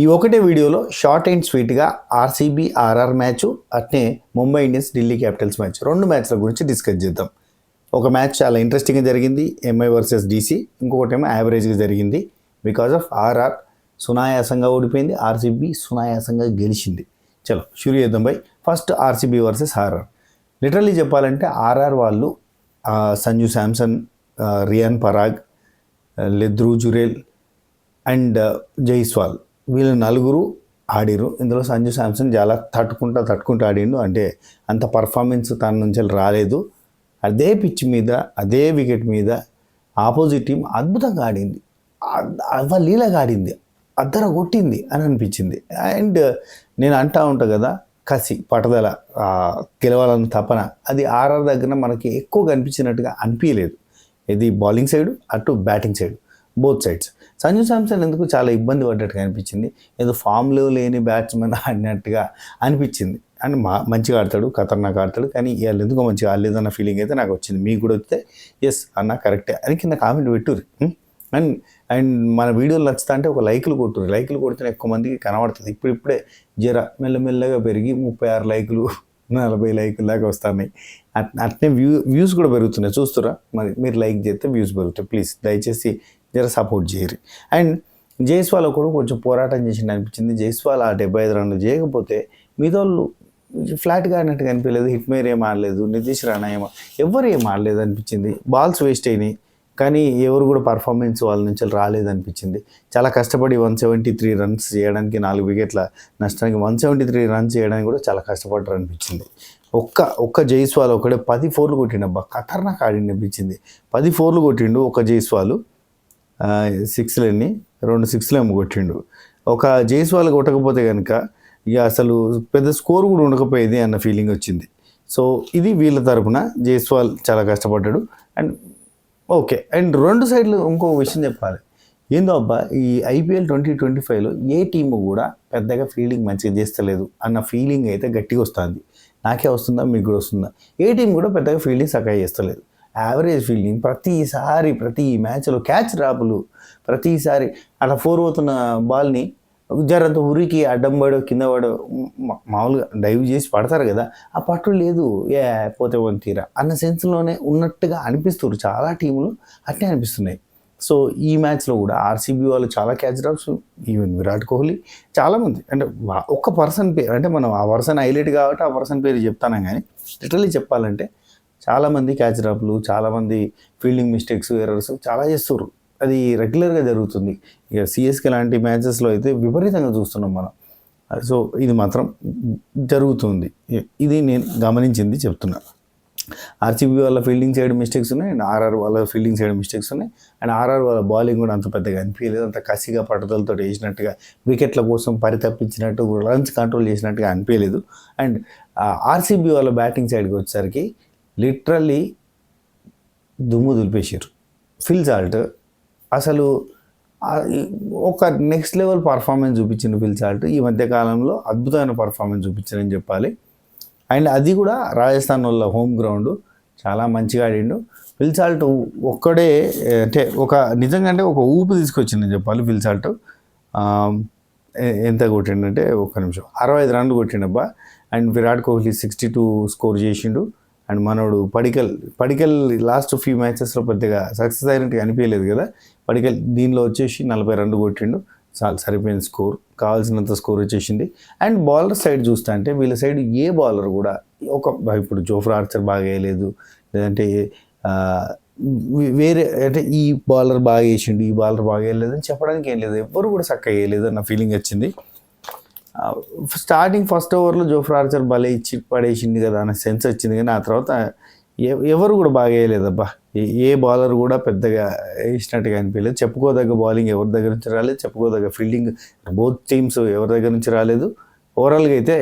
ఈ ఒకటే వీడియోలో షార్ట్ అండ్ స్వీట్గా ఆర్సీబీ ఆర్ఆర్ మ్యాచ్ అట్నే Mumbai Indians Delhi Capitals match రెండు మ్యాచ్ల గురించి డిస్కస్ చేద్దాం. ఒక మ్యాచ్ చాలా ఇంట్రెస్టింగ్గా జరిగింది, ఎంఐ వర్సెస్ డీసీ. ఇంకొకటేమో యావరేజ్గా జరిగింది. బికాజ్ ఆఫ్ ఆర్ఆర్ సునాయాసంగా ఓడిపోయింది, ఆర్సీబీ సునాయాసంగా గెలిచింది. చలో షురు చేద్దాం బై. First RCB versus RR. Literally చెప్పాలంటే ఆర్ఆర్ వాళ్ళు సంజు శాంసన్, రియాన్ పరాగ్, లెద్రూ జురేల్ అండ్ జైస్వాల్ వీళ్ళు నలుగురు ఆడిరు. ఇందులో సంజు శాంసన్ చాలా తట్టుకుంటూ ఆడిండు. అంటే అంత పర్ఫార్మెన్స్ తన నుంచి రాలేదు. అదే పిచ్ మీద అదే వికెట్ మీద ఆపోజిట్ టీం అద్భుతంగా ఆడింది, లీలగా ఆడింది, అద్దర కొట్టింది అని అనిపించింది. అండ్ నేను అంటూ ఉంటాను కదా, కసి పట్టుదల గెలవాలన్న తపన అది ఆర్ఆర్ దగ్గర మనకి ఎక్కువ కనిపించినట్టుగా అనిపించలేదు. ఇది బౌలింగ్ సైడ్ అటు batting side, both sides. Sanju Samson ఎందుకు చాలా ఇబ్బంది పడ్డట్టుగా అనిపించింది. ఏదో ఫామ్లో లేని బ్యాట్స్మెన్ ఆడినట్టుగా అనిపించింది. అండ్ మంచిగా ఆడతాడు, ఖతర్నాక్ ఆడతాడు, కానీ వీళ్ళు ఎందుకో మంచిగా ఆడలేదన్న ఫీలింగ్ అయితే నాకు వచ్చింది. మీకు కూడా వస్తే ఎస్ అన్న కరెక్టే అని కింద కామెంట్ పెట్టుర్రి. అండ్ మన వీడియోలు నచ్చుతా అంటే ఒక లైకులు కొట్టుర్రి. లైకులు కొడితే ఎక్కువ మందికి కనబడుతుంది. ఇప్పుడిప్పుడే జర మెల్లమెల్లగా పెరిగి 36 లైకులు 40 లైకుల దాకా వస్తున్నాయి. అట్నే వ్యూస్ కూడా పెరుగుతున్నాయి. చూస్తురా మరి, మీరు లైక్ చేస్తే వ్యూస్ పెరుగుతాయి. ప్లీజ్ దయచేసి జర సపోర్ట్ చేయరు. అండ్ జైస్వాల్ కూడా కొంచెం పోరాటం చేసింది అనిపించింది. జైస్వాల్ ఆ 75 రన్లు చేయకపోతే మిగతా వాళ్ళు ఫ్లాట్గా ఆడినట్టుగా అనిపించలేదు. హిట్మేర్ ఏం ఆడలేదు, నితీష్ రాణా ఎవరు ఏం ఆడలేదు అనిపించింది. బాల్స్ వేస్ట్ అయినాయి, కానీ ఎవరు కూడా పర్ఫార్మెన్స్ వాళ్ళ నుంచి రాలేదనిపించింది. చాలా కష్టపడి 173 రన్స్ చేయడానికి, 4 వికెట్ల నష్టానికి 173 రన్స్ చేయడానికి కూడా చాలా కష్టపడ్డారు అనిపించింది. ఒక్క జైస్వాల్ ఒకడే 10 4లు కొట్టిండు. అబ్బా ఖతర్నాక్ ఆడింది అనిపించింది. 10 4లు కొట్టిండు ఒక జైస్వాల్. 6లని 2 6లు ఏమో కొట్టిండు. ఒక జైస్వాల్ కొట్టకపోతే కనుక ఇక అసలు పెద్ద స్కోర్ కూడా ఉండకపోయేది అన్న ఫీలింగ్ వచ్చింది. సో ఇది వీళ్ళ తరపున జైస్వాల్ చాలా కష్టపడ్డాడు. And okay. అండ్ రెండు సైడ్లు ఇంకో విషయం చెప్పాలి. ఏందో అబ్బా, ఈ ఐపీఎల్ 2025లో ఏ టీము కూడా పెద్దగా ఫీల్డింగ్ మంచిగా చేస్తలేదు అన్న ఫీలింగ్ అయితే గట్టిగా వస్తుంది. నాకే వస్తుందా, మీకు కూడా వస్తుందా? ఏ టీం కూడా పెద్దగా ఫీల్డింగ్ చక్కగా చేస్తలేదు. యావరేజ్ ఫీల్డింగ్ ప్రతి మ్యాచ్లో క్యాచ్ డ్రాపులు, ప్రతిసారి అలా 4 అవుతున్న బాల్ని జరంత ఉరికి అడ్డం పడో కింద పడో మామూలుగా డైవ్ చేసి పడతారు కదా, ఆ పట్టు లేదు. పోతే వన్ తీరా అన్న సెన్స్లోనే ఉన్నట్టుగా అనిపిస్తారు. చాలా టీములు అట్నే అనిపిస్తున్నాయి. సో ఈ మ్యాచ్లో కూడా ఆర్సీబీ వాళ్ళు చాలా catch drops, even Virat Kohli, చాలామంది. అంటే ఒక్క పర్సన్ పేరు, అంటే మనం ఆ పర్సన్ హైలైట్ కాబట్టి ఆ పర్సన్ పేరు చెప్తాను, కానీ లిటరల్లీ చెప్పాలంటే చాలామంది క్యాచ్ డ్రాప్లు, చాలామంది ఫీల్డింగ్ మిస్టేక్స్, ఎర్రర్స్ చాలా చేస్తారు. అది రెగ్యులర్గా జరుగుతుంది. ఇక సిఎస్కే లాంటి మ్యాచెస్లో అయితే విపరీతంగా చూస్తున్నాం మనం. సో ఇది మాత్రం జరుగుతుంది. ఇది నేను గమనించింది చెప్తున్నా. ఆర్సీబీ వాళ్ళ ఫీల్డింగ్ సైడ్ మిస్టేక్స్ ఉన్నాయి, అండ్ ఆర్ఆర్ వాళ్ళ ఫీల్డింగ్ సైడ్ మిస్టేక్స్ ఉన్నాయి. అండ్ ఆర్ఆర్ వాళ్ళ బౌలింగ్ కూడా అంత పెద్దగా అనిపించలేదు. అంత కసిగా పట్టుదలతో వేసినట్టుగా, వికెట్ల కోసం పరితపించినట్టు, రన్స్ కంట్రోల్ చేసినట్టుగా అనిపించలేదు. అండ్ ఆర్సీబీ వాళ్ళ బ్యాటింగ్ సైడ్కి వచ్చేసరికి లిటరల్లీ దుమ్ము దులిపేసారు. ఫిల్ సాల్ట్ అసలు ఒక నెక్స్ట్ లెవెల్ పర్ఫార్మెన్స్ చూపించింది ఫిల్ సాల్ట్. ఈ మధ్యకాలంలో అద్భుతమైన పర్ఫార్మెన్స్ చూపించారని చెప్పాలి. అండ్ అది కూడా రాజస్థాన్ వాళ్ళ హోమ్ గ్రౌండ్, చాలా మంచిగా ఆడిండు ఫిల్ సాల్ట్. ఒక్కడే అంటే నిజంగా అంటే ఒక ఊపు తీసుకొచ్చిందని చెప్పాలి ఫిల్ సాల్ట్. ఎంత కొట్టిండంటే ఒక్క నిమిషం 65 రన్లు కొట్టిండబ్బా. అండ్ విరాట్ కోహ్లీ 62 స్కోర్ చేసిండు. అండ్ మనోడు పడికల్ లాస్ట్ ఫ్యూ మ్యాచెస్లో పెద్దగా సక్సెస్ అయినట్టు అనిపించలేదు కదా. పడికల్ దీనిలో వచ్చేసి 40 రన్లు కొట్టిండు. చాలా సరిపోయిన స్కోర్, కావాల్సినంత స్కోర్ వచ్చేసింది. అండ్ బౌలర్ సైడ్ చూస్తా అంటే వీళ్ళ సైడ్ ఏ బౌలర్ కూడా ఇప్పుడు జోఫ్రా ఆర్చర్ బాగా వేయలేదు, లేదంటే వేరే అంటే ఈ బౌలర్ బాగా వేసిండు, ఈ బౌలర్ బాగా వేయలేదని చెప్పడానికి ఏం లేదు. ఎవరు కూడా చక్కగా వేయలేదు అన్న ఫీలింగ్ వచ్చింది. స్టార్టింగ్ ఫస్ట్ ఓవర్లో జోఫ్రా ఆర్చర్ భలే ఇచ్చి పడేసింది కదా అన్న సెన్స్ వచ్చింది, కానీ ఆ తర్వాత ఎవరు కూడా బాగా వేయలేదబ్బా. ఏ బౌలర్ కూడా పెద్దగా వేసినట్టుగా అనిపించలేదు. చెప్పుకోదగ్గ బౌలింగ్ ఎవరి దగ్గర నుంచి రాలేదు, చెప్పుకోదగ్గ ఫీల్డింగ్ బోత్ టీమ్స్ ఎవరి దగ్గర నుంచి రాలేదు. ఓవరాల్గా అయితే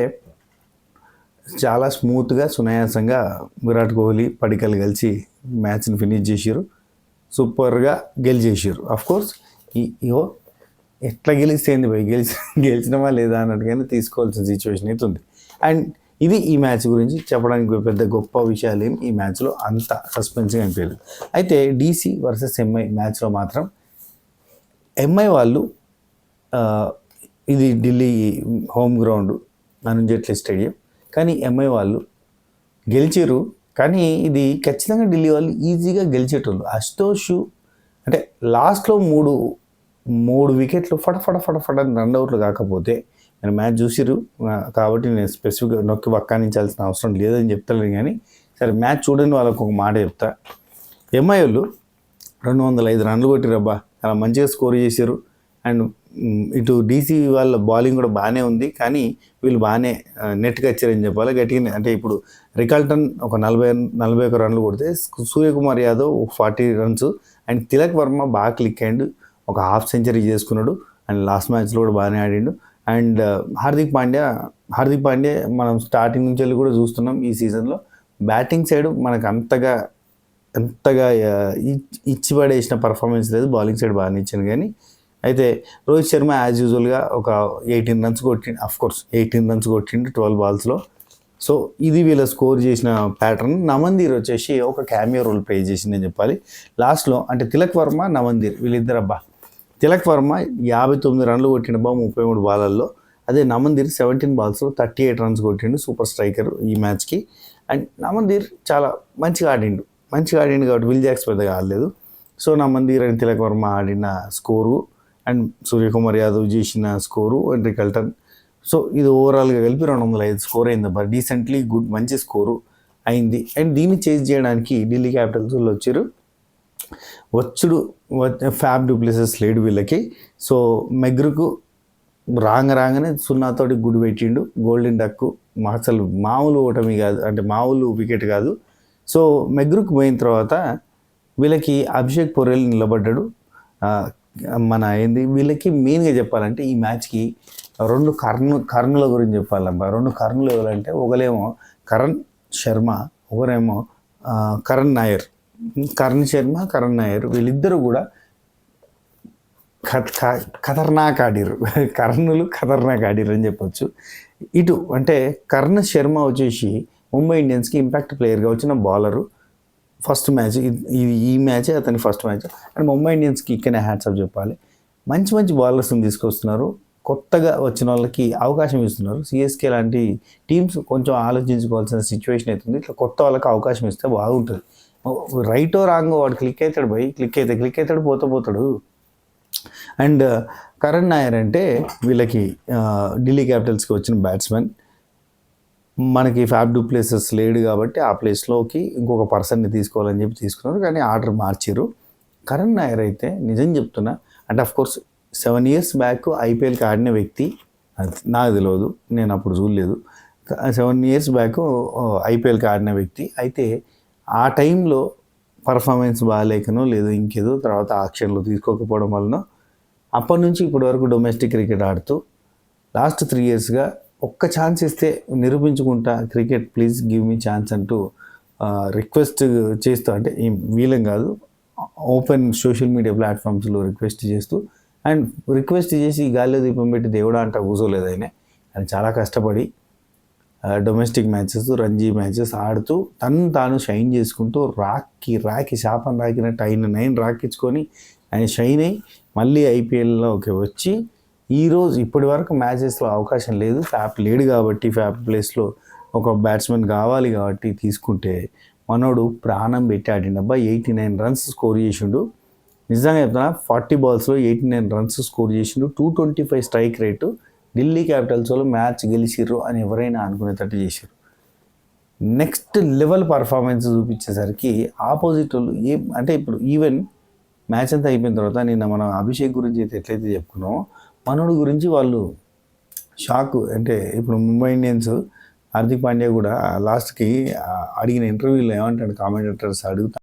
చాలా స్మూత్గా, సునాయాసంగా విరాట్ కోహ్లీ, పడికల్ కలిసి మ్యాచ్ని ఫినిష్ చేసారు. సూపర్గా గెలిచేసారు. అఫ్కోర్స్ ఇగో ఎట్లా గెలిస్తేంది పోయి గెలిచినమా లేదా అన్నట్టుగానే తీసుకోవాల్సిన సిచ్యువేషన్ అయితే ఉంది. అండ్ ఇది ఈ మ్యాచ్ గురించి చెప్పడానికి పెద్ద గొప్ప విషయాలు ఏం ఈ మ్యాచ్లో అంత సస్పెన్స్గా అనిపించలేదు. అయితే డీసీ వర్సెస్ ఎంఐ మ్యాచ్లో మాత్రం ఎంఐ వాళ్ళు ఇది Delhi home ground Arun Jaitley stadium. కానీ ఎంఐ వాళ్ళు గెలిచారు. కానీ ఇది ఖచ్చితంగా ఢిల్లీ వాళ్ళు ఈజీగా గెలిచేటోళ్ళు. అశుతోష్ అంటే లాస్ట్లో మూడు వికెట్లు ఫట అని రన్అవుట్లు కాకపోతే నేను మ్యాచ్ చూసిరు కాబట్టి నేను స్పెసిఫిక్గా నొక్కి వక్కానించాల్సిన అవసరం లేదని చెప్తాను. కానీ సరే మ్యాచ్ చూడండి, వాళ్ళకు ఒక మాట చెప్తా. ఎంఐ వాళ్ళు 205 రన్లు కొట్టిరబ్బా, చాలా మంచిగా స్కోర్ చేశారు. అండ్ ఇటు డీసీ వాళ్ళ బౌలింగ్ కూడా బాగానే ఉంది. కానీ వీళ్ళు బాగానే నెట్గా వచ్చారని చెప్పాలి గట్టిగా. అంటే ఇప్పుడు రికల్టన్ ఒక 41 రన్లు కొడితే సూర్యకుమార్ యాదవ్ 40 రన్స్ అండ్ తిలక్ వర్మ బాగా క్లిక్ అయ్యిండు, ఒక హాఫ్ సెంచరీ చేసుకున్నాడు. అండ్ లాస్ట్ మ్యాచ్లో కూడా బాగానే ఆడిండు. అండ్ హార్దిక్ పాండ్యా మనం స్టార్టింగ్ నుంచి వెళ్ళి కూడా చూస్తున్నాం ఈ సీజన్లో బ్యాటింగ్ సైడ్ మనకు అంతగా ఇచ్చి పడేసిన పర్ఫార్మెన్స్ లేదు. బౌలింగ్ సైడ్ బాగానే ఇచ్చాను. కానీ అయితే రోహిత్ శర్మ యాజ్ యూజువల్గా ఒక 18 రన్స్ కొట్టిండు. అఫ్కోర్స్ 18 రన్స్ కొట్టిండు 12 బాల్స్లో. సో ఇది వీళ్ళ స్కోర్ చేసిన ప్యాటర్న్. నమందీర్ వచ్చేసి ఒక క్యామియో రోల్ ప్లే చేసిందని చెప్పాలి లాస్ట్లో. అంటే తిలక్ వర్మ, నమందీర్ వీళ్ళిద్దరు అబ్బా. తిలక్ వర్మ 59 రన్లు కొట్టిండు 33 బాలల్లో. అదే నమందీర్ 17 బాల్స్లో 38 రన్స్ కొట్టిండు. సూపర్ స్ట్రైకర్ ఈ మ్యాచ్కి. అండ్ నమందీర్ చాలా మంచిగా ఆడిండు కాబట్టి విల్ జాక్స్ పెద్దగా ఆడలేదు. సో నమందీర్ అండ్ తిలక్ వర్మ ఆడిన స్కోరు అండ్ సూర్యకుమార్ యాదవ్ చేసిన స్కోరు అండ్ రికల్టన్, సో ఇది ఓవరాల్గా కలిపి 205 స్కోర్ అయింది. బట్ డీసెంట్లీ గుడ్, మంచి స్కోరు అయింది. అండ్ దీన్ని చేజ్ చేయడానికి ఢిల్లీ క్యాపిటల్స్ వాళ్ళు వచ్చారు. ఫ్యాబ్ డూప్లెసిస్ లేడు వీళ్ళకి. సో మెగ్రుకు రాగానే 0 గుడ్ పెట్టిండు. గోల్డెన్ డక్ అసలు మామూలు ఓటమి కాదు, అంటే మామూలు వికెట్ కాదు. సో మెగ్రుకు పోయిన తర్వాత వీళ్ళకి అభిషేక్ పొరేల్ నిలబడ్డాడు. వీళ్ళకి మెయిన్గా చెప్పాలంటే ఈ మ్యాచ్కి 2 కర్ణుల గురించి చెప్పాలబ్బా. 2 కర్ణులు ఎవరంటే ఒకరేమో కరణ్ శర్మ, ఒకరేమో కరణ్ నాయర్. కరణ్ నాయర్ వీళ్ళిద్దరూ కూడా ఖతర్నాక్ ఆడిరు. కర్ణులు ఖతర్నాక్ ఆడిరు అని చెప్పొచ్చు. ఇటు అంటే కరణ్ శర్మ వచ్చేసి ముంబై ఇండియన్స్కి ఇంపాక్ట్ ప్లేయర్గా వచ్చిన బౌలరు. ఫస్ట్ మ్యాచ్ ఈ మ్యాచే అతని ఫస్ట్ మ్యాచ్. అండ్ ముంబై ఇండియన్స్కి ఇక్కడనే హ్యాట్సాప్ చెప్పాలి. మంచి బౌలర్స్ని తీసుకొస్తున్నారు. కొత్తగా వచ్చిన వాళ్ళకి అవకాశం ఇస్తున్నారు. సిఎస్కే లాంటి టీమ్స్ కొంచెం ఆలోచించుకోవాల్సిన సిచ్యువేషన్ అవుతుంది. ఇట్లా కొత్త వాళ్ళకి అవకాశం ఇస్తే బాగుంటుంది. రైటో రాంగో వాడు క్లిక్ అవుతాడు పోతాడు. అండ్ కరణ్ నాయర్ అంటే వీళ్ళకి ఢిల్లీ క్యాపిటల్స్కి వచ్చిన బ్యాట్స్మెన్. మనకి ఫ్యాబ్ డూప్లెసిస్ లేడు కాబట్టి ఆ ప్లేస్లోకి ఇంకొక పర్సన్ని తీసుకోవాలని చెప్పి తీసుకున్నారు. కానీ ఆర్డర్ మార్చారు. కరణ్ నాయర్ అయితే నిజం చెప్తున్నా, అంటే అఫ్కోర్స్ 7 years బ్యాక్ ఐపీఎల్కి ఆడిన వ్యక్తి, నాకు తెలియదు, నేను అప్పుడు చూడలేదు. 7 years బ్యాక్ ఐపీఎల్కి ఆడిన వ్యక్తి అయితే ఆ టైంలో పర్ఫార్మెన్స్ బాగాలేకనో లేదు ఇంకేదో తర్వాత ఆక్షన్లో తీసుకోకపోవడం వలన అప్పటి నుంచి ఇప్పటి వరకు డొమెస్టిక్ క్రికెట్ ఆడుతూ లాస్ట్ 3 yearsగా ఒక్క ఛాన్స్ ఇస్తే నిరూపించుకుంటా, cricket please give me chance అంటూ రిక్వెస్ట్ చేస్తూ, అంటే వీలం కాదు, ఓపెన్ సోషల్ మీడియా ప్లాట్ఫామ్స్లో రిక్వెస్ట్ చేస్తూ అండ్ రిక్వెస్ట్ చేసి గాలిలో దీపం పెట్టి దేవుడా అంట కూర్చోలేదు ఆయన చాలా కష్టపడి డొమెస్టిక్ మ్యాచెస్, రంజీ మ్యాచెస్ ఆడుతూ తాను షైన్ చేసుకుంటూ రాకి శాపం రాకినట్టు ఆయన 9 రాకించుకొని ఆయన షైన్ అయ్యి మళ్ళీ ఐపీఎల్లోకి వచ్చి ఈరోజు ఇప్పటి వరకు మ్యాచెస్లో అవకాశం లేదు. ఫ్యాప్ లేడు కాబట్టి ఫ్యాప్ ప్లేస్లో ఒక బ్యాట్స్మెన్ కావాలి కాబట్టి తీసుకుంటే మనోడు ప్రాణం పెట్టి ఆడిండబ్బా. 89 రన్స్ స్కోర్ చేసిండు. నిజంగా చెప్తున్నా 40 balls 89 రన్స్ స్కోర్ చేసిండు. 225 స్ట్రైక్ రేటు. ఢిల్లీ క్యాపిటల్స్ వాళ్ళు మ్యాచ్ గెలిచిర్రు అని ఎవరైనా అనుకునేటట్టు చేశారు. నెక్స్ట్ లెవెల్ పర్ఫార్మెన్స్ చూపించేసరికి ఆపోజిట్ వాళ్ళు అంటే ఇప్పుడు ఈవెన్ మ్యాచ్ అంతా అయిపోయిన తర్వాత నిన్న మనం అభిషేక్ గురించి అయితే ఎట్లయితే చెప్పుకున్నామో మనోడు గురించి వాళ్ళు షాక్. అంటే ఇప్పుడు ముంబై ఇండియన్స్ హార్దిక్ పాండ్యా కూడా లాస్ట్కి అడిగిన ఇంటర్వ్యూలో ఏమంటాడు కామెంటేటర్స్ అడుగుతా